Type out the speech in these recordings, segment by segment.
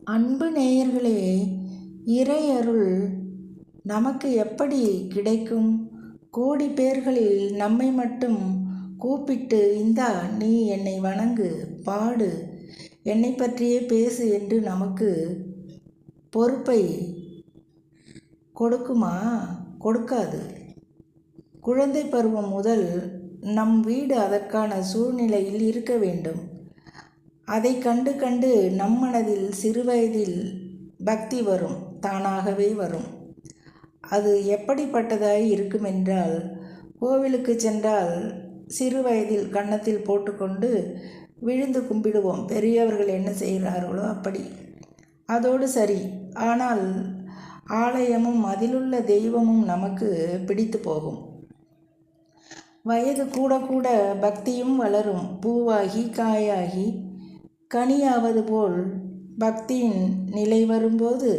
அன்பு நேயர்களே, இறையருள் நமக்கு எப்படி கிடைக்கும்? கோடி பேர்களில் நம்மை மட்டும் கூப்பிட்டு, இந்தா நீ என்னை வணங்கு, பாடு, என்னை பற்றியே பேசு என்று நமக்கு பொறுப்பை கொடுக்குமா? கொடுக்காது. குழந்தை பருவம் முதல் நம் வீடு அதற்கான சூழ்நிலையில் இருக்க வேண்டும். அதை கண்டு கண்டு நம் மனதில் சிறுவயதில் பக்தி வரும், தானாகவே வரும். அது எப்படிப்பட்டதாய் இருக்குமென்றால், கோவிலுக்கு சென்றால் சிறு வயதில் கன்னத்தில் போட்டுக்கொண்டு விழுந்து கும்பிடுவோம், பெரியவர்கள் என்ன செய்கிறார்களோ அப்படி. அதோடு சரி. ஆனால் ஆலயமும் அதிலுள்ள தெய்வமும் நமக்கு பிடித்து போகும். வயது கூட கூட பக்தியும் வளரும். பூவாகி காயாகி கனியாவது போல் பக்தியின் நிலை வரும்போது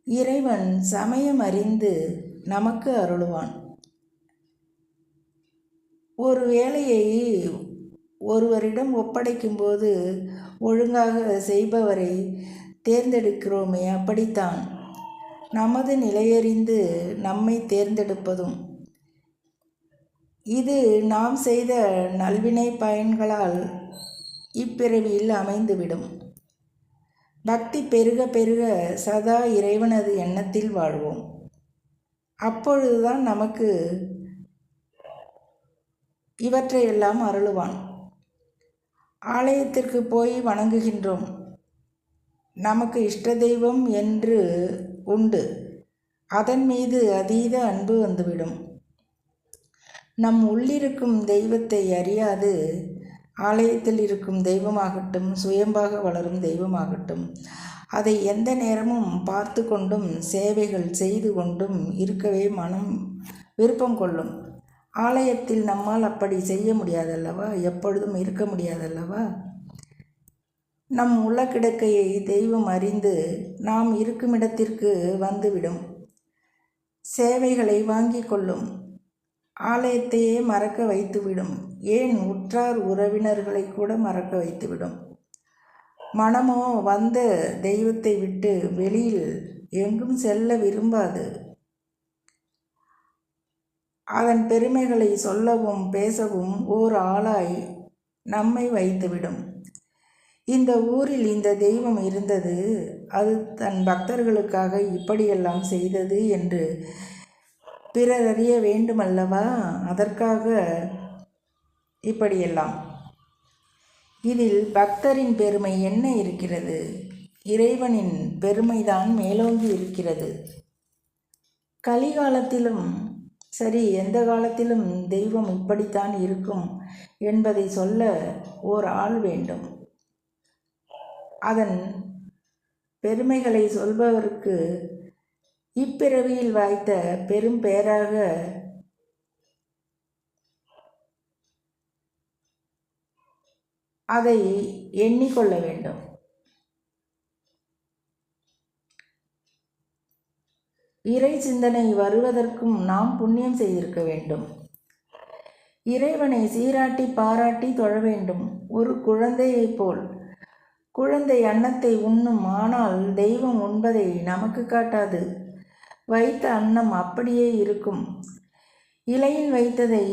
இறைவன் சமயம் அறிந்து நமக்கு அருளுவான். ஒரு வேலையை ஒருவரிடம் ஒப்படைக்கும்போது ஒழுங்காக செய்பவரை தேர்ந்தெடுக்கிறோமே, அப்படித்தான் நமது நிலையறிந்து நம்மை தேர்ந்தெடுப்பதும். இது நாம் செய்த நல்வினை பயன்களால் இப்பிறவியில் அமைந்துவிடும். பக்தி பெருக பெருக சதா இறைவனது எண்ணத்தில் வாழ்வோம். அப்பொழுதுதான் நமக்கு இவற்றையெல்லாம் அருளுவான். ஆலயத்திற்கு போய் வணங்குகின்றோம். நமக்கு இஷ்ட தெய்வம் என்று உண்டு. அதன் மீது அதீத அன்பு வந்துவிடும். நம் உள்ளிருக்கும் தெய்வத்தை அறியாது ஆலயத்தில் இருக்கும் தெய்வமாகட்டும், சுயம்பாக வளரும் தெய்வமாகட்டும், அதை எந்த நேரமும் பார்த்து கொண்டும் சேவைகள் செய்து கொண்டும் இருக்கவே மனம் விருப்பம் கொள்ளும். ஆலயத்தில் நம்மால் அப்படி செய்ய முடியாதல்லவா? எப்பொழுதும் இருக்க முடியாதல்லவா? நம் உள்ள கிடக்கையை தெய்வம் அறிந்து நாம் இருக்குமிடத்திற்கு வந்துவிடும். சேவைகளை வாங்கி கொள்ளும். ஆலயத்தையே மறக்க வைத்துவிடும். ஏன், உற்றார் உறவினர்களை கூட மறக்க வைத்துவிடும். மனமோ வந்த தெய்வத்தை விட்டு வெளியில் எங்கும் செல்ல விரும்பாது. அதன் பெருமைகளை சொல்லவும் பேசவும் ஓர் ஆளாய் நம்மை வைத்துவிடும். இந்த ஊரில் இந்த தெய்வம் இருந்தது, அது தன் பக்தர்களுக்காக இப்படியெல்லாம் செய்தது என்று பிறர் அறிய வேண்டுமல்லவா? அதற்காக இப்படியெல்லாம். இதில் பக்தரின் பெருமை என்ன இருக்கிறது? இறைவனின் பெருமைதான் மேலோங்கி இருக்கிறது. கலிகாலத்திலும் சரி, எந்த காலத்திலும் தெய்வம் இப்படித்தான் இருக்கும் என்பதை சொல்ல ஓர் ஆள் வேண்டும். அதன் பெருமைகளை சொல்பவருக்கு இப்பிறவியில் வாய்த்த பெரும் பேராக அதை எண்ணிக்கொள்ள வேண்டும். இறை சிந்தனை வருவதற்கும் நாம் புண்ணியம் செய்திருக்க வேண்டும். இறைவனை சீராட்டி பாராட்டி தொழ வேண்டும். ஒரு குழந்தையைப் போல். குழந்தை அன்னத்தை உண்ணும், ஆனால் தெய்வம் உண்பதை நமக்கு காட்டாது. வைத்த அன்னம் அப்படியே இருக்கும். இலையில் வைத்ததை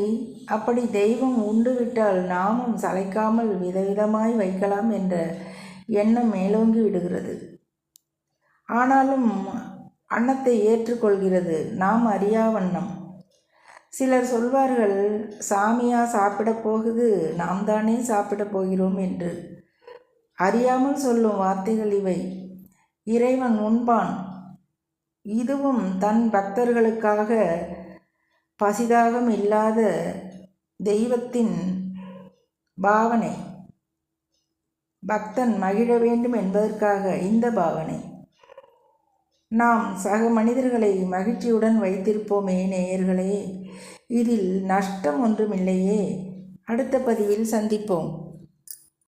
அப்படி தெய்வம் உண்டுவிட்டால் நாமும் சளைக்காமல் விதவிதமாய் வைக்கலாம் என்ற எண்ணம் மேலோங்கி விடுகிறது. ஆனாலும் அன்னத்தை ஏற்றுக்கொள்கிறது, நாம் அறியா வண்ணம். சிலர் சொல்வார்கள், சாமியா சாப்பிடப் போகுது, நாம் தானே சாப்பிடப் போகிறோம் என்று. அறியாமல் சொல்லும் வார்த்தைகள் இவை. இறைவன் உண்பான். இதுவும் தன் பக்தர்களுக்காக பசிதாகம் இல்லாத தெய்வத்தின் பாவனை. பக்தன் மகிழ வேண்டும் என்பதற்காக இந்த பாவனை. நாம் சக மனிதர்களை மகிழ்ச்சியுடன் வைத்திருப்போமே நேயர்களே, இதில் நஷ்டம் ஒன்றுமில்லையே. அடுத்த பதிவில் சந்திப்போம்.